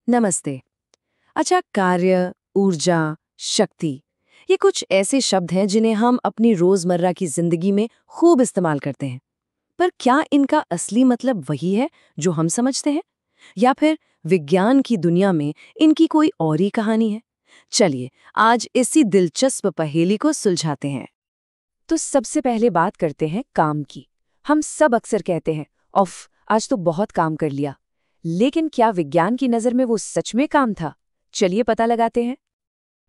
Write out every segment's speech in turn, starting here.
नमस्ते। अच्छा, कार्य, ऊर्जा, शक्ति, ये कुछ ऐसे शब्द हैं जिन्हें हम अपनी रोजमर्रा की जिंदगी में खूब इस्तेमाल करते हैं। पर क्या इनका असली मतलब वही है जो हम समझते हैं, या फिर विज्ञान की दुनिया में इनकी कोई और ही कहानी है? चलिए, आज इसी दिलचस्प पहेली को सुलझाते हैं। तो सबसे पहले बात करते हैं काम की। हम सब अक्सर कहते हैं, ऑफ, आज तो बहुत काम कर लिया। लेकिन क्या विज्ञान की नज़र में वो सच में काम था? चलिए पता लगाते हैं।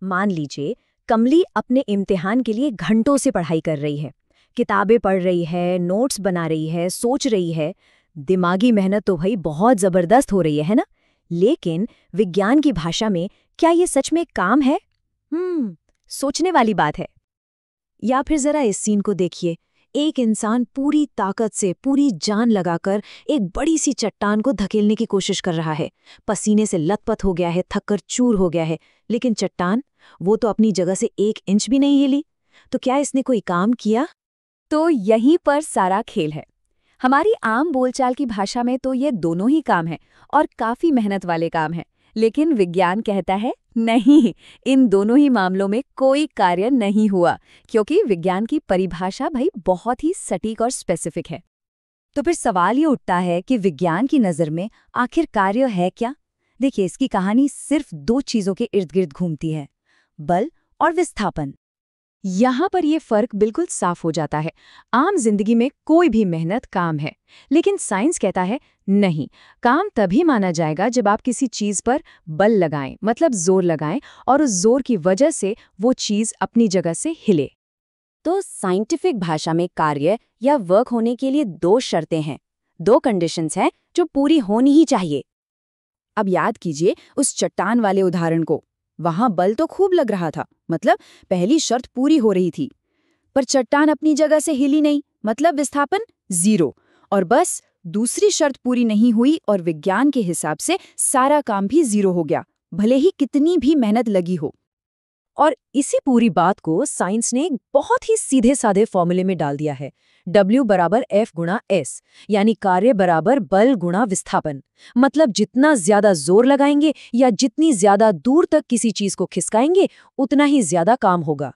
मान लीजिए कमली अपने इम्तिहान के लिए घंटों से पढ़ाई कर रही है। किताबें पढ़ रही है, नोट्स बना रही है, सोच रही है। दिमागी मेहनत तो भाई बहुत जबरदस्त हो रही है ना? लेकिन विज्ञान की भाषा में क्या ये सच में काम है? सोचने वाली बात है। या फिर जरा इस सीन को देखिए। एक इंसान पूरी ताकत से, पूरी जान लगाकर एक बड़ी सी चट्टान को धकेलने की कोशिश कर रहा है। पसीने से लथपथ हो गया है, थककर चूर हो गया है। लेकिन चट्टान, वो तो अपनी जगह से 1 इंच भी नहीं हिली। तो क्या इसने कोई काम किया? तो यहीं पर सारा खेल है। हमारी आम बोलचाल की भाषा में तो ये दोनों ही काम हैं और काफी मेहनत वाले काम हैं। लेकिन विज्ञान कहता है नहीं, इन दोनों ही मामलों में कोई कार्य नहीं हुआ, क्योंकि विज्ञान की परिभाषा भाई बहुत ही सटीक और स्पेसिफिक है। तो फिर सवाल ये उठता है कि विज्ञान की नज़र में आखिर कार्य है क्या? देखिए, इसकी कहानी सिर्फ 2 चीज़ों के इर्द गिर्द घूमती है, बल और विस्थापन। यहाँ पर ये फर्क बिल्कुल साफ हो जाता है। आम जिंदगी में कोई भी मेहनत काम है, लेकिन साइंस कहता है नहीं, काम तभी माना जाएगा जब आप किसी चीज पर बल लगाएं, मतलब जोर लगाएं, और उस जोर की वजह से वो चीज अपनी जगह से हिले। तो साइंटिफिक भाषा में कार्य या वर्क होने के लिए 2 शर्तें हैं, 2 कंडीशंस हैं जो पूरी होनी ही चाहिए। अब याद कीजिए उस चट्टान वाले उदाहरण को। वहां बल तो खूब लग रहा था, मतलब पहली शर्त पूरी हो रही थी। पर चट्टान अपनी जगह से हिली नहीं, मतलब विस्थापन 0। और बस दूसरी शर्त पूरी नहीं हुई और विज्ञान के हिसाब से सारा काम भी 0 हो गया, भले ही कितनी भी मेहनत लगी हो। और इसी पूरी बात को साइंस ने एक बहुत ही सीधे साधे फॉर्मूले में डाल दिया है। W बराबर F गुणा S, यानी कार्य बराबर बल गुणा विस्थापन। मतलब जितना ज्यादा जोर लगाएंगे या जितनी ज्यादा दूर तक किसी चीज को खिसकाएंगे, उतना ही ज्यादा काम होगा।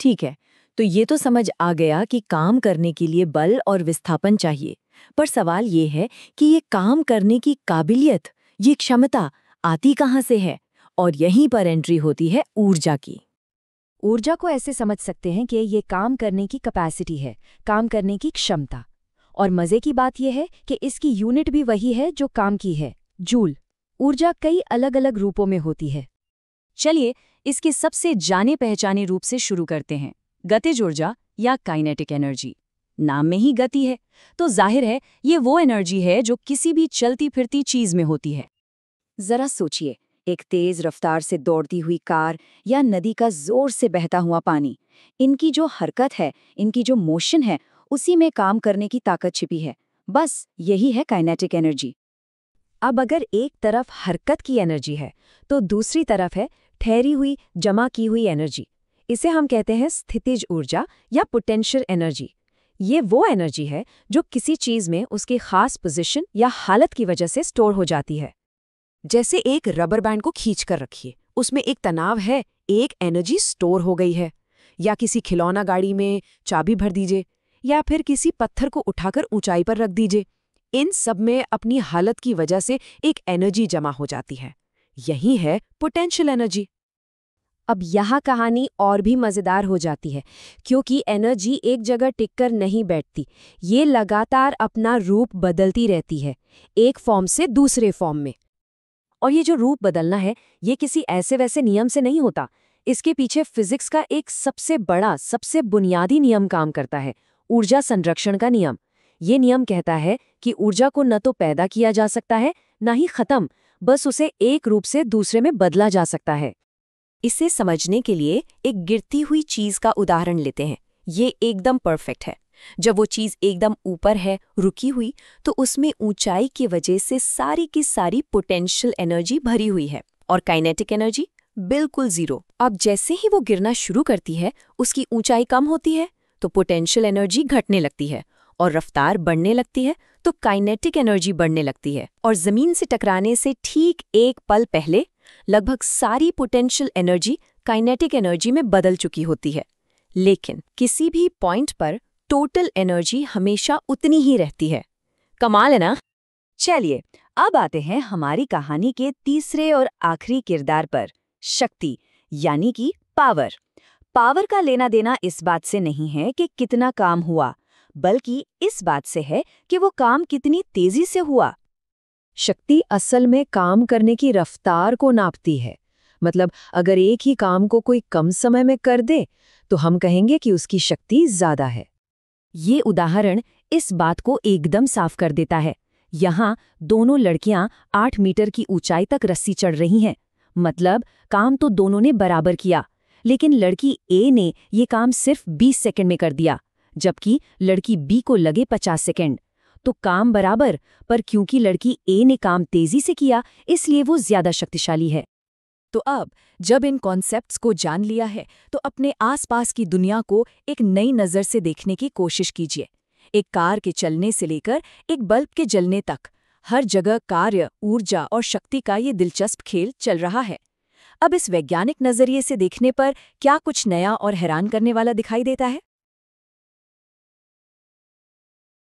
ठीक है, तो ये तो समझ आ गया कि काम करने के लिए बल और विस्थापन चाहिए। पर सवाल ये है कि ये काम करने की काबिलियत, ये क्षमता आती कहाँ से है? और यहीं पर एंट्री होती है ऊर्जा की। ऊर्जा को ऐसे समझ सकते हैं कि ये काम करने की कैपेसिटी है, काम करने की क्षमता। और मजे की बात यह है कि इसकी यूनिट भी वही है जो काम की है, जूल। ऊर्जा कई अलग अलग रूपों में होती है। चलिए, इसके सबसे जाने पहचाने रूप से शुरू करते हैं, गतिज ऊर्जा या काइनेटिक एनर्जी। नाम में ही गति है, तो जाहिर है ये वो एनर्जी है जो किसी भी चलती फिरती चीज में होती है। जरा सोचिए, एक तेज रफ्तार से दौड़ती हुई कार या नदी का जोर से बहता हुआ पानी, इनकी जो हरकत है, इनकी जो मोशन है, उसी में काम करने की ताकत छिपी है। बस यही है काइनेटिक एनर्जी। अब अगर एक तरफ हरकत की एनर्जी है, तो दूसरी तरफ है ठहरी हुई, जमा की हुई एनर्जी। इसे हम कहते हैं स्थितिज ऊर्जा या पोटेंशियल एनर्जी। ये वो एनर्जी है जो किसी चीज में उसकी खास पोजीशन या हालत की वजह से स्टोर हो जाती है। जैसे एक रबर बैंड को खींच कर रखिए, उसमें एक तनाव है, एक एनर्जी स्टोर हो गई है। या किसी खिलौना गाड़ी में चाबी भर दीजिए, या फिर किसी पत्थर को उठाकर ऊंचाई पर रख दीजिए। इन सब में अपनी हालत की वजह से एक एनर्जी जमा हो जाती है। यही है पोटेंशियल एनर्जी। अब यहाँ कहानी और भी मज़ेदार हो जाती है, क्योंकि एनर्जी एक जगह टिककर नहीं बैठती। ये लगातार अपना रूप बदलती रहती है, एक फॉर्म से दूसरे फॉर्म में। और ये जो रूप बदलना है, ये किसी ऐसे वैसे नियम से नहीं होता। इसके पीछे फिजिक्स का एक सबसे बड़ा, सबसे बुनियादी नियम काम करता है, ऊर्जा संरक्षण का नियम। ये नियम कहता है कि ऊर्जा को न तो पैदा किया जा सकता है, न ही खत्म, बस उसे एक रूप से दूसरे में बदला जा सकता है। इसे समझने के लिए एक गिरती हुई चीज का उदाहरण लेते हैं। ये एकदम परफेक्ट है। जब वो चीज एकदम ऊपर है, रुकी हुई, तो उसमें ऊंचाई की वजह से सारी की सारी पोटेंशियल एनर्जी भरी हुई है, और काइनेटिक एनर्जी बिल्कुल 0। अब जैसे ही वो गिरना शुरू करती है, उसकी ऊंचाई कम होती है, तो पोटेंशियल एनर्जी घटने लगती है और रफ्तार बढ़ने लगती है, तो काइनेटिक एनर्जी बढ़ने लगती है और जमीन से टकराने से ठीक एक पल पहले लगभग सारी पोटेंशियल एनर्जी काइनेटिक एनर्जी में बदल चुकी होती है। लेकिन किसी भी पॉइंट पर टोटल एनर्जी हमेशा उतनी ही रहती है। कमाल है ना? चलिए अब आते हैं हमारी कहानी के तीसरे और आखिरी किरदार पर, शक्ति यानी कि पावर। पावर का लेना देना इस बात से नहीं है कि कितना काम हुआ, बल्कि इस बात से है कि वो काम कितनी तेजी से हुआ। शक्ति असल में काम करने की रफ्तार को नापती है। मतलब अगर एक ही काम को कोई कम समय में कर दे तो हम कहेंगे कि उसकी शक्ति ज्यादा है। ये उदाहरण इस बात को एकदम साफ कर देता है। यहाँ दोनों लड़कियां 8 मीटर की ऊंचाई तक रस्सी चढ़ रही हैं। मतलब काम तो दोनों ने बराबर किया, लेकिन लड़की ए ने ये काम सिर्फ 20 सेकंड में कर दिया, जबकि लड़की बी को लगे 50 सेकंड। तो काम बराबर, पर क्योंकि लड़की ए ने काम तेजी से किया इसलिए वो ज्यादा शक्तिशाली है। तो अब जब इन कॉन्सेप्ट्स को जान लिया है तो अपने आसपास की दुनिया को एक नई नज़र से देखने की कोशिश कीजिए। एक कार के चलने से लेकर एक बल्ब के जलने तक हर जगह कार्य, ऊर्जा और शक्ति का ये दिलचस्प खेल चल रहा है। अब इस वैज्ञानिक नज़रिए से देखने पर क्या कुछ नया और हैरान करने वाला दिखाई देता है?